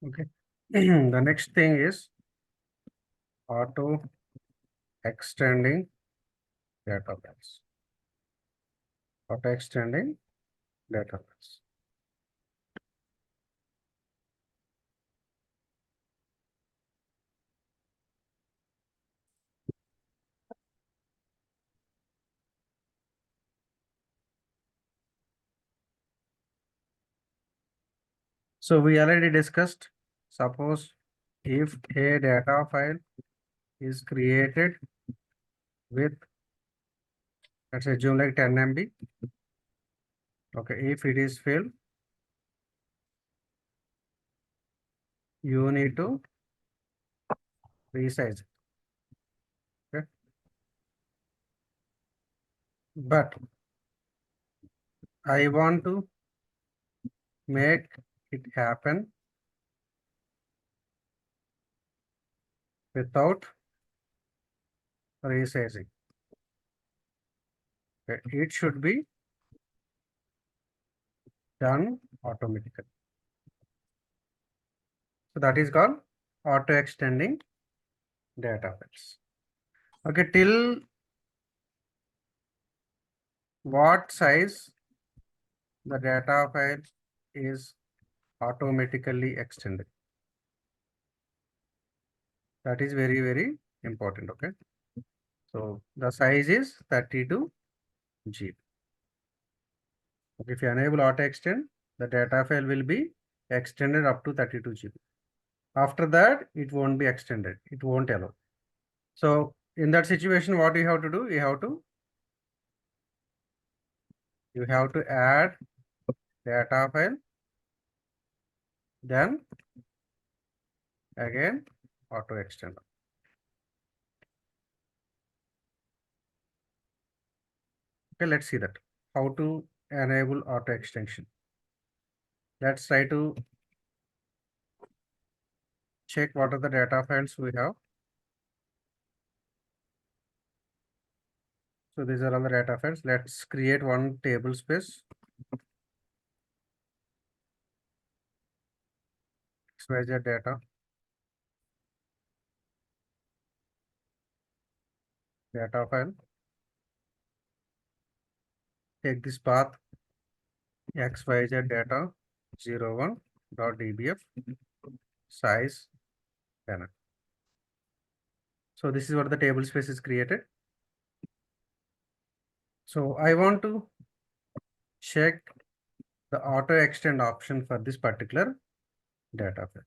Okay. The next thing is auto extending data files. Auto extending data files. So we already discussed, suppose if a data file is created with, let's assume like 10 MB. Okay, if it is filled, you need to resize it. Okay. But I want to make it happen without resizing. Okay. It should be done automatically. So that is called auto extending data files. Okay, till what size the data file is automatically extended. That is very, very important. Okay. So the size is 32 GB. If you enable auto extend, the data file will be extended up to 32 GB. After that, it won't be extended. It won't allow. So in that situation, what you have to do? You have to add data file, then again auto extend. Okay, let's see that. How to enable auto extension. Let's try to check what are the data files we have. So these are all the data files. Let's create one table space. XYZ data file. Take this path XYZ data 01.dbf size panel. So this is what the table space is created. So I want to check the auto extend option for this particular data file.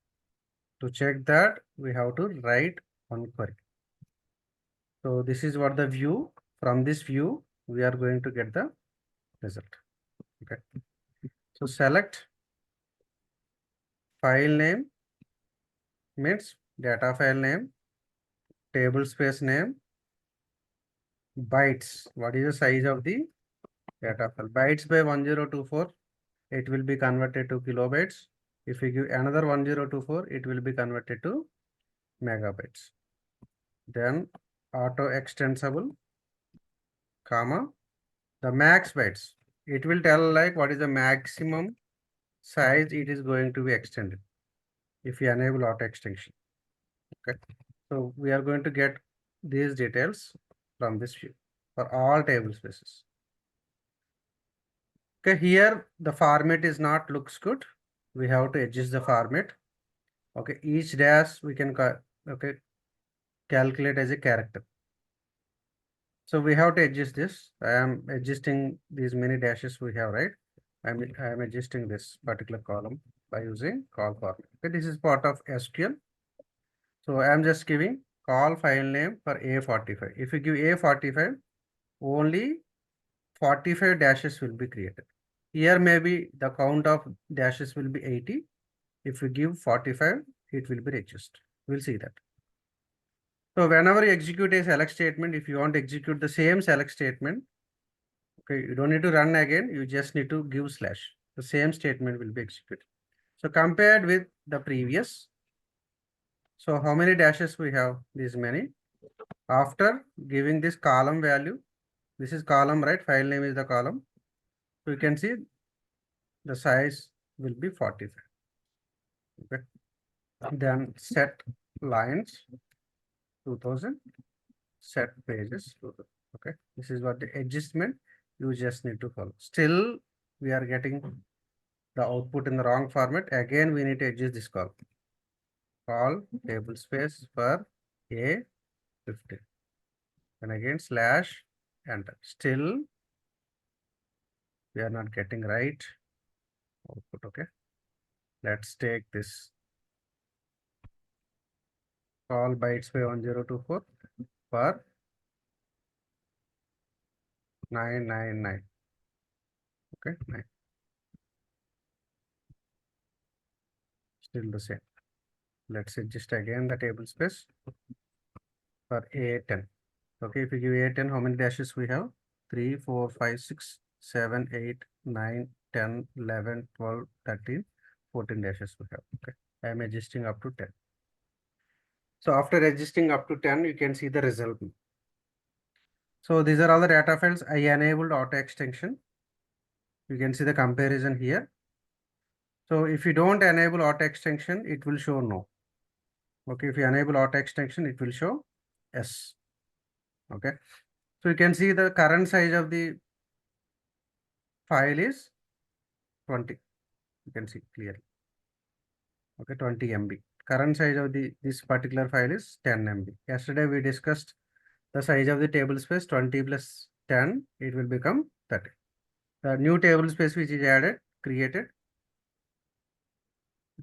To check that, we have to write one query. So this is what the view. From this view, we are going to get the result. Okay. So select file name means data file name, table space name, bytes. What is the size of the data file? Bytes by 1024, it will be converted to kilobytes. If you give another 1024, it will be converted to megabytes. Then auto extensible, comma, the max bytes. It will tell like what is the maximum size it is going to be extended if you enable auto extension. Okay. So we are going to get these details from this view for all table spaces. Okay, here the format is not looks good. We have to adjust the format. Okay, each dash we can calculate as a character. So we have to adjust this. I am adjusting these many dashes we have, right? I am adjusting this particular column by using call format. Okay, this is part of SQL. So I am just giving call file name for A45. If you give A45, only 45 dashes will be created. Here maybe the count of dashes will be 80. If you give 45, it will be reduced. We'll see that. So whenever you execute a select statement, if you want to execute the same select statement, okay, you don't need to run again. You just need to give slash. The same statement will be executed. So compared with the previous, so how many dashes we have? These many. After giving this column value, this is column, right? File name is the column. So you can see the size will be 45. Okay. Then set lines 2000, set pages 2000. Okay, this is what the adjustment you just need to follow. Still, we are getting the output in the wrong format. Again, we need to adjust this call. Call table space for A15. And again slash enter. Still, we are not getting right output. Okay, let's take this call bytes by 1024 for 999. Okay, 9. Still the same. Let's adjust again the table space for A10. Okay, if you give A10, how many dashes we have? 3, 4, 5, 6, 7, 8, 9, 10, 11, 12, 13, 14 dashes we have. Okay, I am adjusting up to 10. So after adjusting up to 10, you can see the result. So these are all the data files. I enabled auto extension. You can see the comparison here. So if you don't enable auto extension, it will show no. Okay, if you enable auto extension, it will show yes. Okay, so you can see the current size of the file is 20. You can see clearly. Okay, 20 MB. Current size of this particular file is 10 MB. Yesterday we discussed the size of the table space 20 plus 10, it will become 30. The new table space which is added, created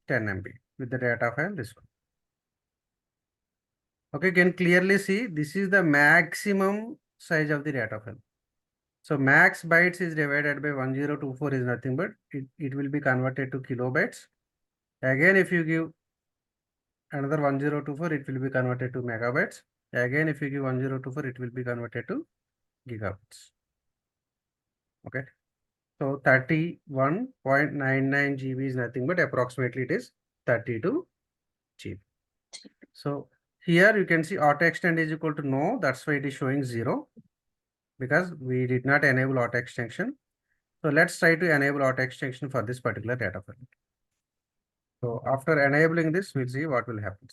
10 MB with the data file this one. Okay, you can clearly see this is the maximum size of the data file. So max bytes is divided by 1024 is nothing but it will be converted to kilobytes. Again, if you give another 1024, it will be converted to megabytes. Again, if you give 1024, it will be converted to gigabytes. Okay. So 31.99 GB is nothing but approximately it is 32 GB. So here you can see auto extend is equal to no. That's why it is showing 0 because we did not enable auto extension. So let's try to enable auto extension for this particular data file. So after enabling this, we'll see what will happen.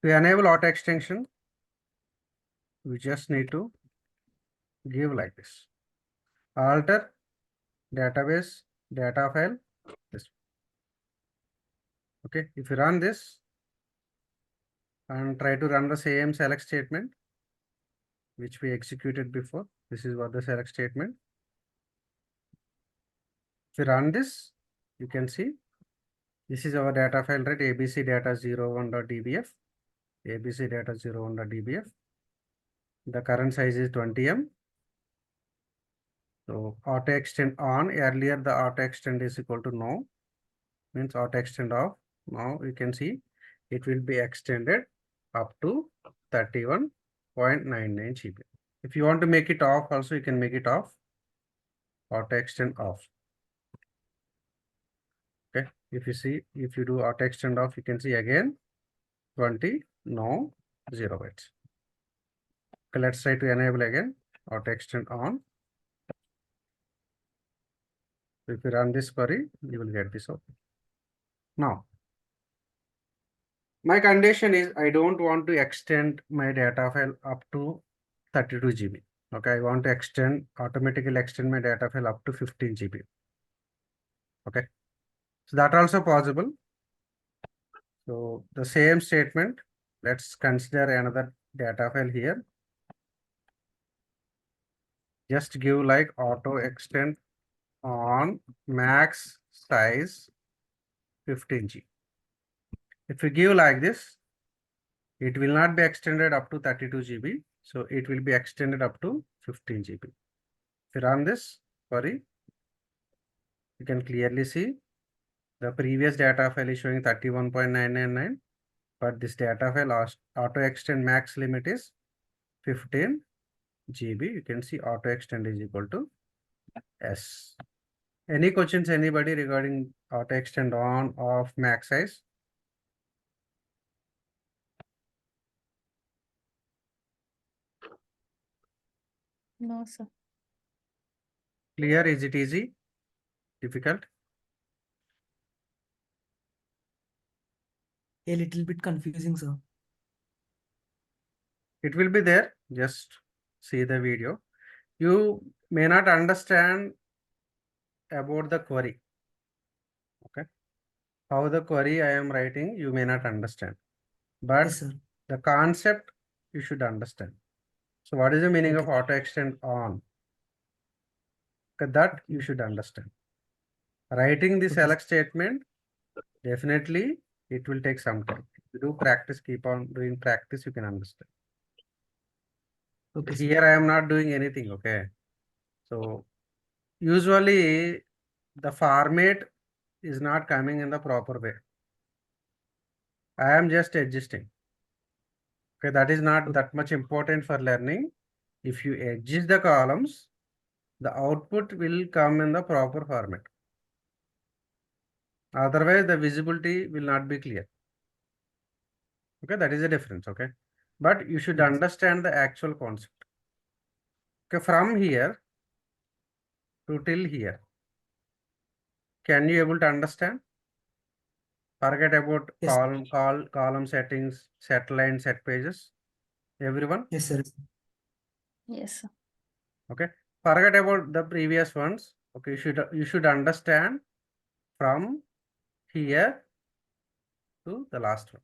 To enable auto extension, we just need to give like this. Alter database data file. This. Okay, if you run this and try to run the same select statement, which we executed before, this is what the select statement. If you run this, you can see this is our data file, right? ABC data 01.dbf, ABC data 01.dbf. The current size is 20 M. So auto extend on, earlier the auto extend is equal to no, means auto extend off. Now you can see it will be extended up to 31.99 GB. If you want to make it off also, you can make it off, auto extend off. Okay, if you see, if you do auto extend off, you can see again 20, no, 0 bytes. Okay, let's try to enable again, auto extend on. If you run this query, you will get this out. Now, my condition is I don't want to extend my data file up to 32 GB. Okay, I want to automatically extend my data file up to 15 GB. Okay, so that also possible. So the same statement, let's consider another data file here. Just give like auto extend on max size 15 GB. If you give like this, it will not be extended up to 32 GB. So it will be extended up to 15 GB. If you run this query, you can clearly see the previous data file is showing 31.999, but this data file auto extend max limit is 15 GB. You can see auto extend is equal to S. Any questions, anybody regarding auto extend on, off, max size? No, sir. Clear? Is it easy? Difficult? a little bit confusing, sir. It will be there. Just see the video. You may not understand about the query. Okay. How the query I am writing, you may not understand. But Yes, sir. the concept you should understand. So what is the meaning of Okay. auto extend on? Okay, that you should understand. Writing the Okay, sir. select statement, definitely it will take some time. If you do practice, keep on doing practice, you can understand. Okay, sir. Here I am not doing anything, okay? So usually the format is not coming in the proper way. I am just adjusting. Okay, that is not that much important for learning. If you adjust the columns, the output will come in the proper format. Otherwise, the visibility will not be clear. Okay, that is the difference. Okay, but you should Okay, sir. understand the actual concept. Okay, from here to till here, can you able to understand? Forget about Yes, sir. column settings, set line, set pages. Everyone, Yes, sir. Yes, sir. okay. Forget about the previous ones. Okay, you should understand from here to the last one.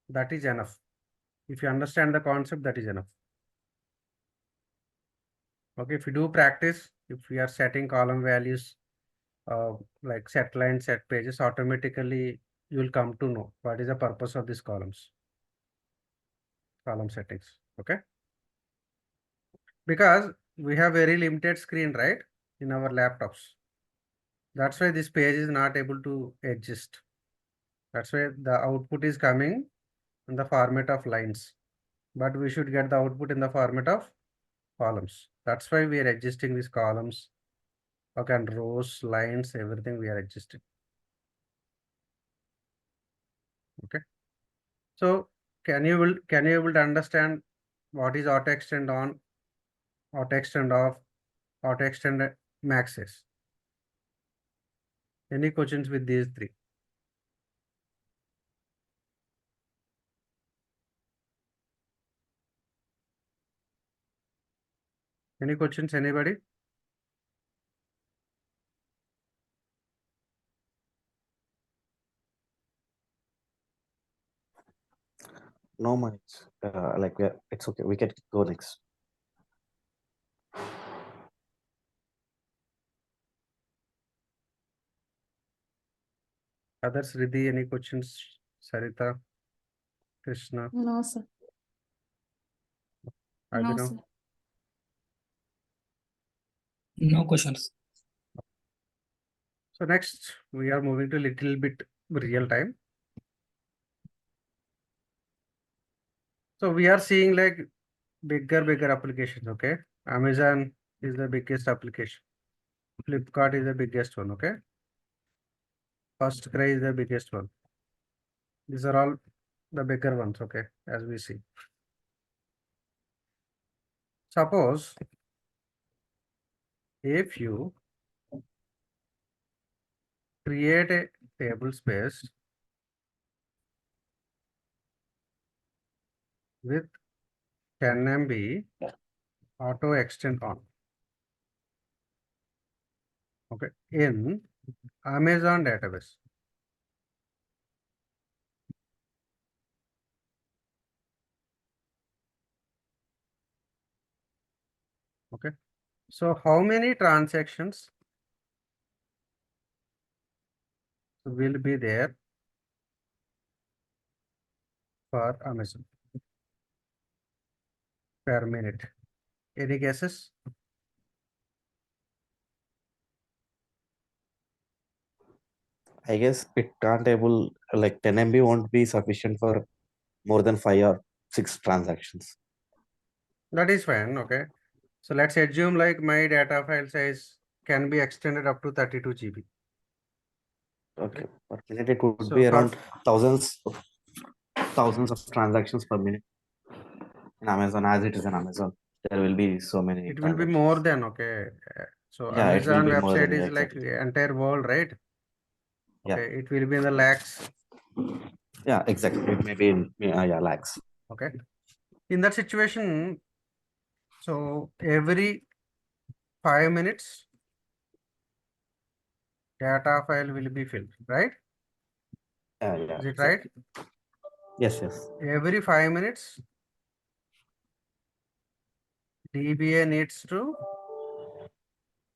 That is enough. If you understand the concept, that is enough. Okay, if you do practice, if we are setting column values, uh, like set line, set pages, automatically you will come to know what is the purpose of these columns, column settings. Okay, because we have very limited screen, right, in our laptops. That's why this page is not able to adjust. That's why the output is coming in the format of lines, but we should get the output in the format of columns. That's why we are adjusting these columns. Okay, and rows, lines, everything we are adjusting. Okay. So can you able to understand what is auto extend on, auto extend off, auto extend maxes? Any questions with these three? Any questions, anybody? No, much. It's okay. We can go next. Others, Riddhi, any questions? Sarita, Krishna, No, sir. No, Abhinav? sir. No questions. So next we are moving to little bit real time. So we are seeing like bigger applications. Okay, Amazon is the biggest application. Flipkart is the biggest one. Okay, First Cry is the biggest one. These are all the bigger ones. Okay, as we see. Suppose if you create a table space with 10 MB auto extend on. Okay, in Amazon database. Okay, so how many transactions will be there for Amazon per minute? Any guesses? I guess it can't able like 10 MB won't be sufficient for more than 5 or 6 transactions. That is fine. Okay, so let's assume like my data file size can be extended up to 32 GB. Okay, per minute it would So be for around thousands of transactions per minute in Amazon. As it is in Amazon, there will be so many it will be more transactions. than okay. So Yeah, it will Amazon be more website than, yeah, is like exactly. entire world, right? Yeah. Okay, it will be in the lakhs. Yeah, exactly. It may be in lakhs. Okay. In that situation, so every 5 minutes, data file will be filled, right? Yeah, yeah. Is it right? Yes, yes. Every 5 minutes, DBA needs to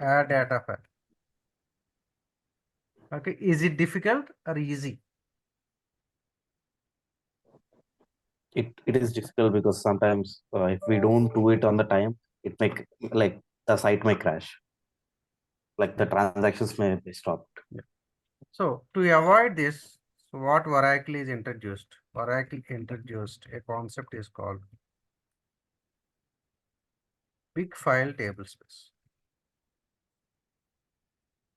add data file. Okay, is it difficult or easy? It is difficult because sometimes if we don't do it on the time, it may like the site may crash. Like the transactions may be stopped. So to avoid this, so what Oracle is introduced? Oracle introduced a concept is called big file tablespace.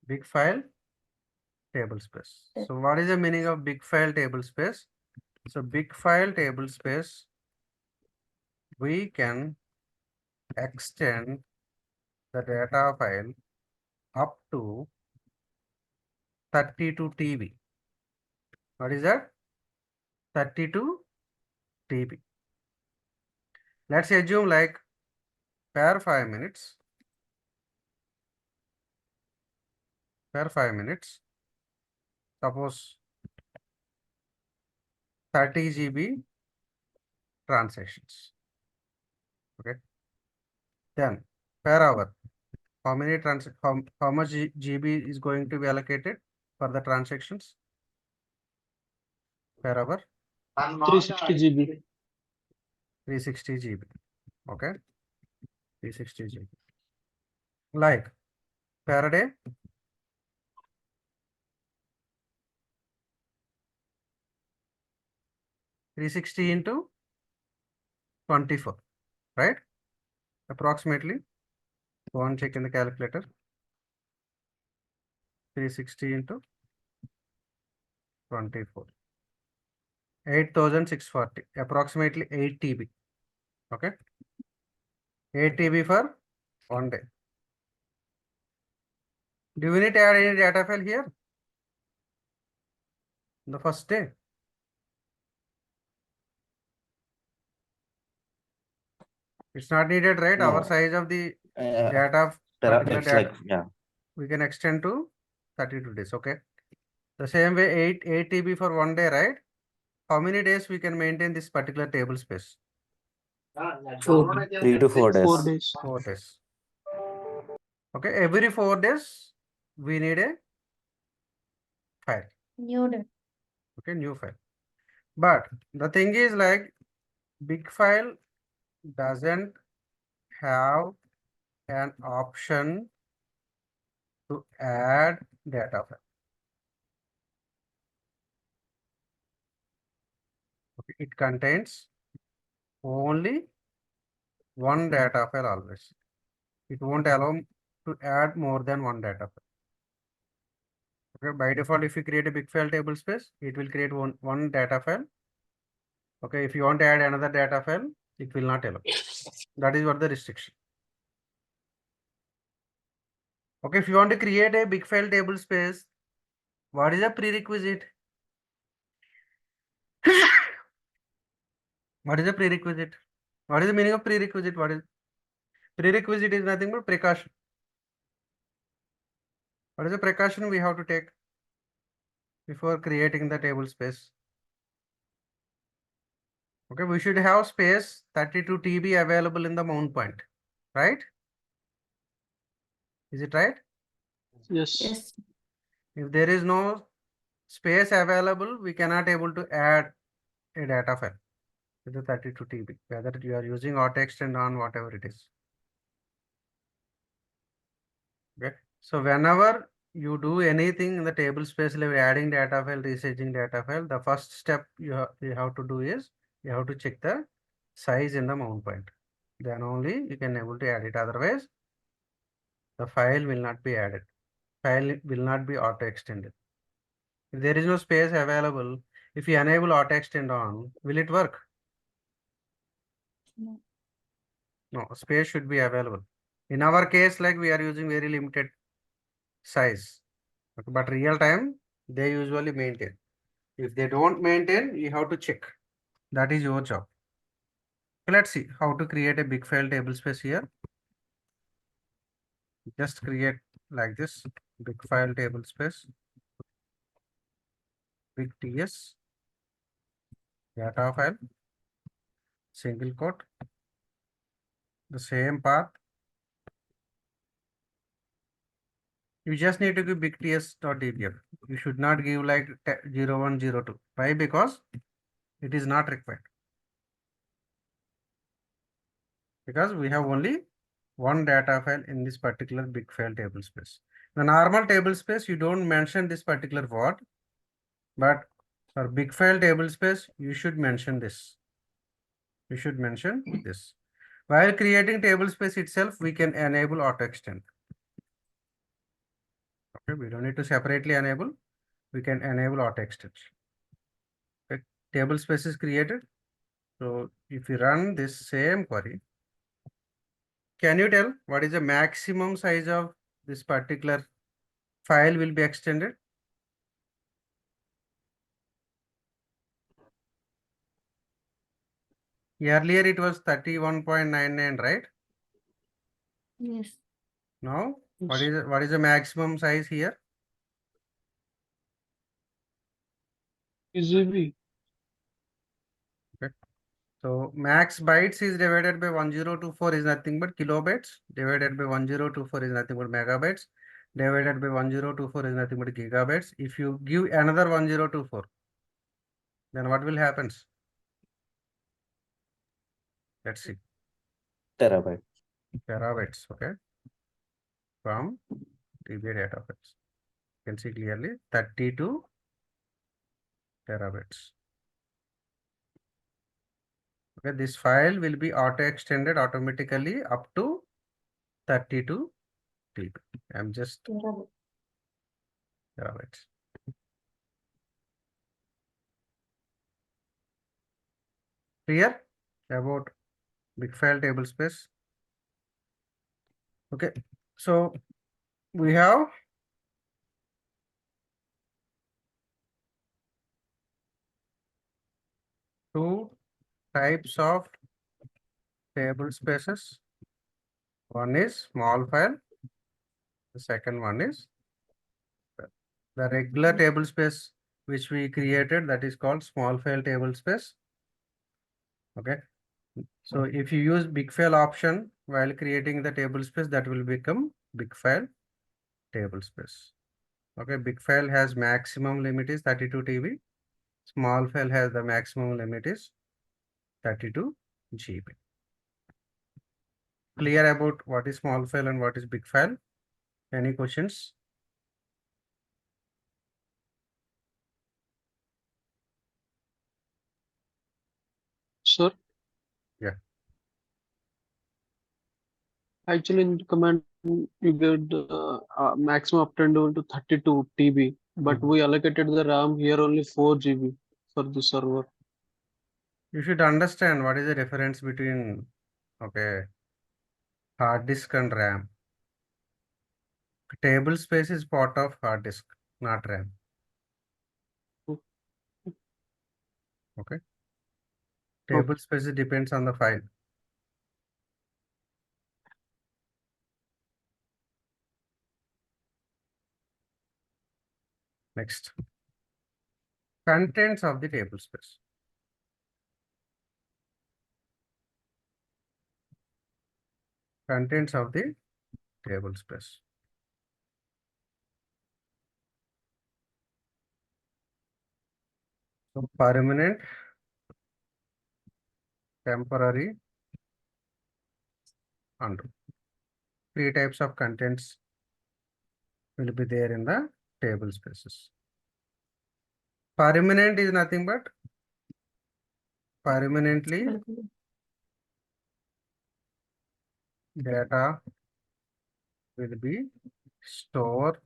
Big file tablespace. So what is the meaning of big file tablespace? So big file tablespace, we can extend the data file up to 32 TB. What is that? 32 TB. Let's assume like per 5 minutes, suppose 30 GB transactions. Okay. Then per hour, how many how much GB is going to be allocated for the transactions per hour? 360 GB. 360 GB. Okay. 360 GB. Like per day, 360 into 24, right? Approximately. Go and check in the calculator. 360 into 24. 8,640. Approximately 8 TB. Okay. 8 TB for 1 day. Do we need to add any data file here? The first day. It's not needed, right? Our No. size of the Uh, data, there are, particular it's data, like we can extend to 32 days. Okay. The same way 8 TB for 1 day, right? How many days we can maintain this particular table space? 3 to 4 days. 4 days. 4 days. Okay. Every 4 days, we need a file. New data. Okay. New file. But the thing is like big file doesn't have an option to add data file. Okay. It contains only one data file always. It won't allow to add more than one data file. Okay, by default, if you create a big file table space, it will create one data file. Okay, if you want to add another data file, it will not allow. That is what the restriction. Okay, if you want to create a big file table space, what is the prerequisite? What is the prerequisite? What is the meaning of prerequisite? What is prerequisite is nothing but precaution. What is the precaution we have to take before creating the table space? Okay, we should have space 32 TB available in the mount point, right? Is it right? Yes. Yes. If there is no space available, we cannot able to add a data file with the 32 TB, whether you are using auto extend on whatever it is. Okay. So whenever you do anything in the table space level, adding data file, resizing data file, the first step you have to do is you have to check the size in the mount point. Then only you can able to add it. Otherwise, the file will not be added. File will not be auto extended. If there is no space available, if you enable auto extend on, will it work? No. No, space should be available. In our case, like we are using very limited size, but real time they usually maintain. If they don't maintain, you have to check. That is your job. Let's see how to create a big file table space here. Just create like this, big file table space, big TS, data file, single quote, the same path. You just need to give big TS.dbl. You should not give like 0102. Why? Because it is not required. Because we have only one data file in this particular big file table space. The normal table space, you don't mention this particular word, but for big file table space, you should mention this. You should mention this. While creating table space itself, we can enable auto extend. Okay, we don't need to separately enable. We can enable auto extension. Okay, table space is created. So if you run this same query, can you tell what is the maximum size of this particular file will be extended? Earlier it was 31.99, right? Yes. Now, what is the maximum size here? GB. Okay. So max bytes is divided by 1024 is nothing but kilobytes, divided by 1024 is nothing but megabytes, divided by 1024 is nothing but gigabytes. If you give another 1024, then what will happen? Let's see. Terabyte. Terabytes, okay, from DBA data files. You can see clearly 32 terabytes. Okay, this file will be auto extended automatically up to 32 TB. I'm just terabytes. Clear about big file table space? Okay, so we have two types of table spaces. One is small file. The second one is the regular table space which we created, that is called small file table space. Okay. So if you use big file option while creating the table space, that will become big file table space. Okay, big file has maximum limit is 32 TB. Small file has the maximum limit is 32 GB. Clear about what is small file and what is big file? Any questions? Sir, Yeah. actually in the command you get maximum up to 32 TB, but we allocated the RAM here only 4 GB for the server. You should understand what is the difference between, okay, hard disk and RAM. Table space is part of hard disk, not RAM. Okay. Table space depends on the file. Next. Contents of the table space. Contents of the table space. So permanent, temporary, undo. Three types of contents will be there in the table spaces. Permanent is nothing but permanently data will be stored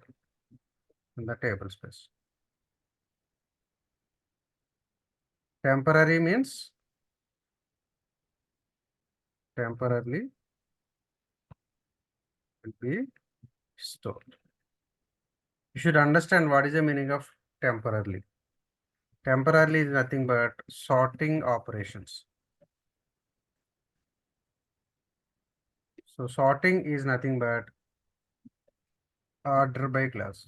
in the table space. Temporary means temporarily will be stored. You should understand what is the meaning of temporarily. Temporarily is nothing but sorting operations. So sorting is nothing but order by class.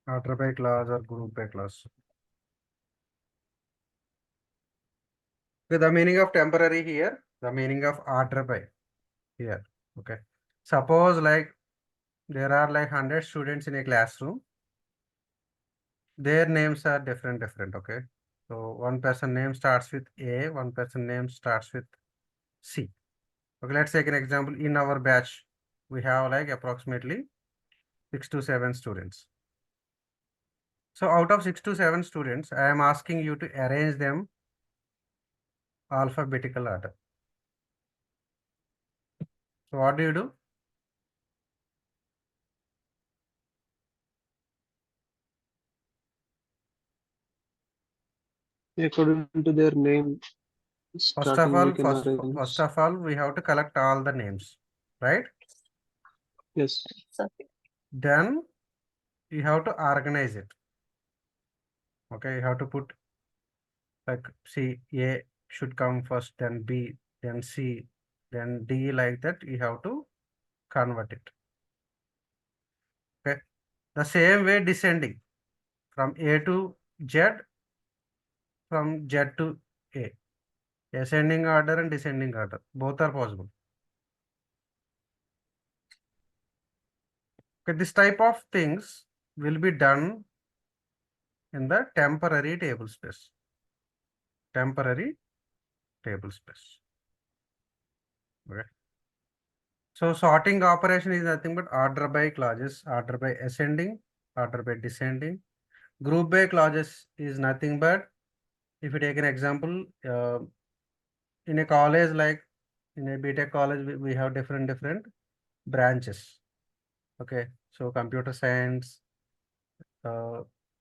Order by class or group by class. Okay, the meaning of temporary here, the meaning of order by here. Okay. Suppose like there are like 100 students in a classroom. Their names are different. Okay. So one person name starts with A, one person name starts with C. Okay, let's take an example. In our batch, we have like approximately 6 to 7 students. So out of 6 to 7 students, I am asking you to arrange them alphabetical order. So what do you do? According to their name, First of starting all, we can arrange. first of all, we have to collect all the names, right? Yes. Then you have to organize it. Okay, you have to put like C, A should come first, then B, then C, then D, like that. You have to convert it. Okay, the same way descending from A to Z, from Z to A. Ascending order and descending order, both are possible. Okay, this type of things will be done in the temporary table space. Temporary table space. Okay. So sorting operation is nothing but order by clauses, order by ascending, order by descending. Group by clauses is nothing but, if you take an example, in a college like in a BTech college, we have different branches. Okay, so computer science,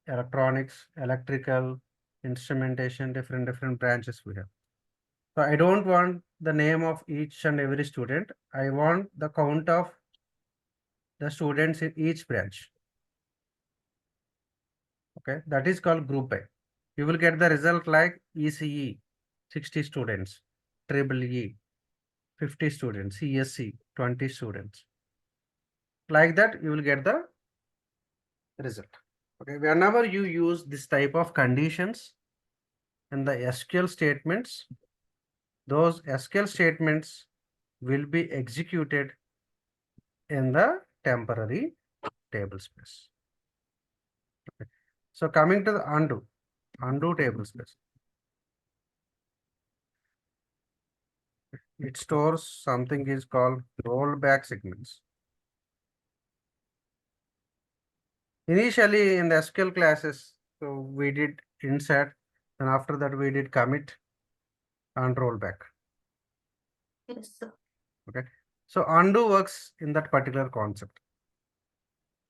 electronics, electrical, instrumentation, different branches we have. So I don't want the name of each and every student. I want the count of the students in each branch. Okay, that is called group by. You will get the result like ECE, 60 students, triple E, 50 students, CSC, 20 students. Like that, you will get the result. Okay, whenever you use this type of conditions in the SQL statements, those SQL statements will be executed in the temporary table space. Okay. So coming to the undo table space. It stores something is called rollback segments. Initially in the SQL classes, so we did insert, and after that we did commit and rollback. Yes, sir. Okay. So undo works in that particular concept.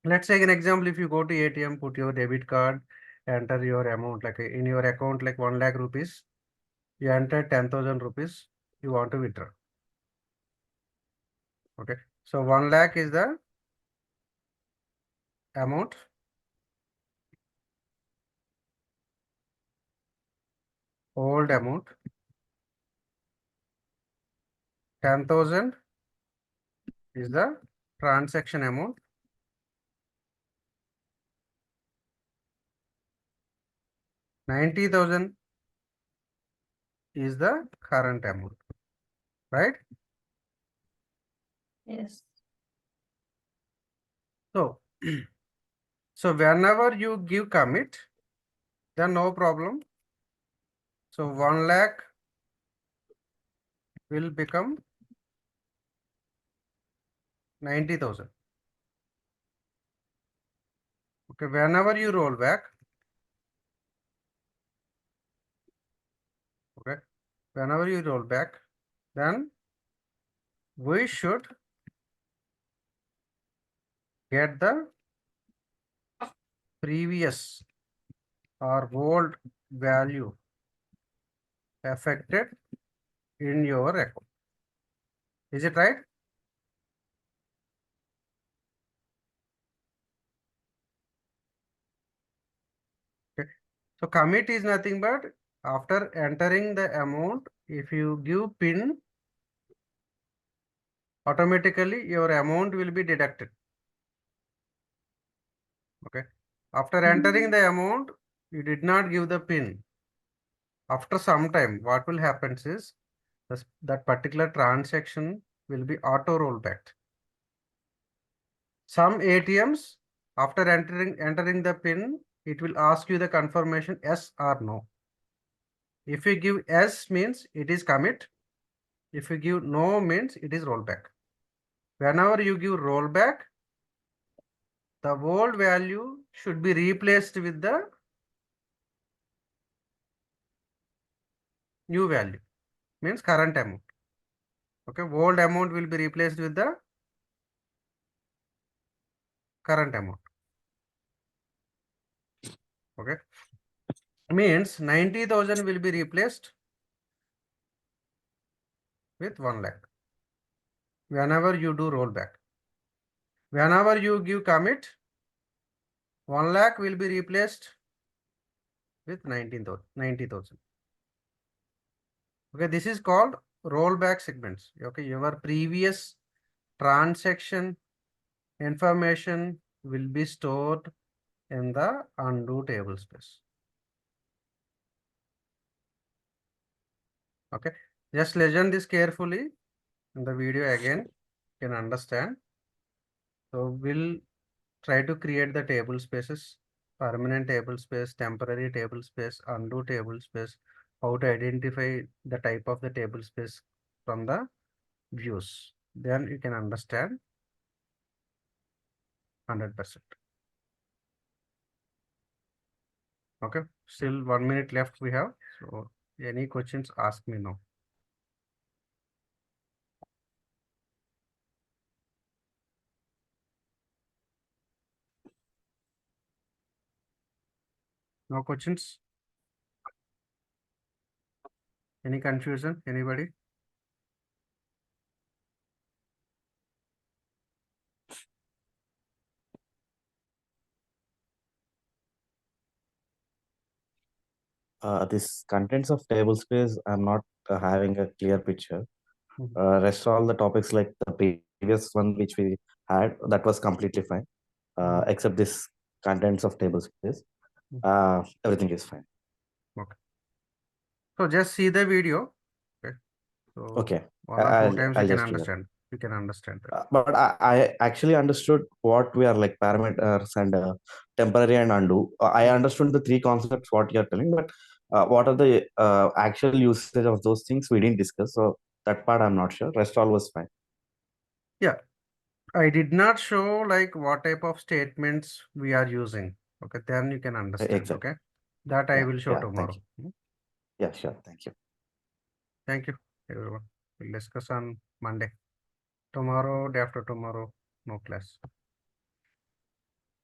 Let's take an example. If you go to ATM, put your debit card, enter your amount, like in your account, like 1 lakh rupees, you enter 10,000 rupees, you want to withdraw. Okay. So 1 lakh is the amount. Old amount. 10,000 is the transaction amount. 90,000 is the current amount, right? Yes. So, so whenever you give commit, then no problem. So 1 lakh will become 90,000. Okay, whenever you roll back, okay, whenever you roll back, then we should get the previous or old value affected in your account. Is it right? So commit is nothing but after entering the amount, if you give pin, automatically your amount will be deducted. Okay. After entering the amount, you did not give the pin. After some time, what will happen is that particular transaction will be auto rollback. Some ATMs, after entering the pin, it will ask you the confirmation yes or no. If you give yes means it is commit. If you give no means it is rollback. Whenever you give rollback, the old value should be replaced with the new value, means current amount. Okay, old amount will be replaced with the current amount. Okay, means 90,000 will be replaced with 1 lakh whenever you do rollback. Whenever you give commit, 1 lakh will be replaced with 90,000. Okay, this is called rollback segments. Okay, your previous transaction information will be stored in the undo table space. Okay, just listen this carefully in the video again, you can understand. So we'll try to create the table spaces, permanent table space, temporary table space, undo table space, how to identify the type of the table space from the views. Then you can understand 100%. Okay, still 1 minute left we have. So any questions, ask me now. No questions? Any confusion? Anybody? This contents of tablespace, I'm not having a clear picture. Mhm. Rest all the topics like the previous one which we had, that was completely fine. Mhm. Except this contents of tablespace, everything is fine. Okay. So just see the video. Okay. So Okay, one or two times you I'll can just clear. understand. You can understand that. But I actually understood what we are like parameters and temporary and undo. I understood the three concepts what you're telling, but what are the actual usage of those things we didn't discuss. So that part I'm not sure. Rest all was fine. Yeah. I did not show like what type of statements we are using. Okay. Then you can understand. Exactly. Okay. That I Yeah, will show yeah. Thank tomorrow. you. Yeah, sure. Thank you. Thank you, everyone. We'll discuss on Monday. Tomorrow, day after tomorrow, no class.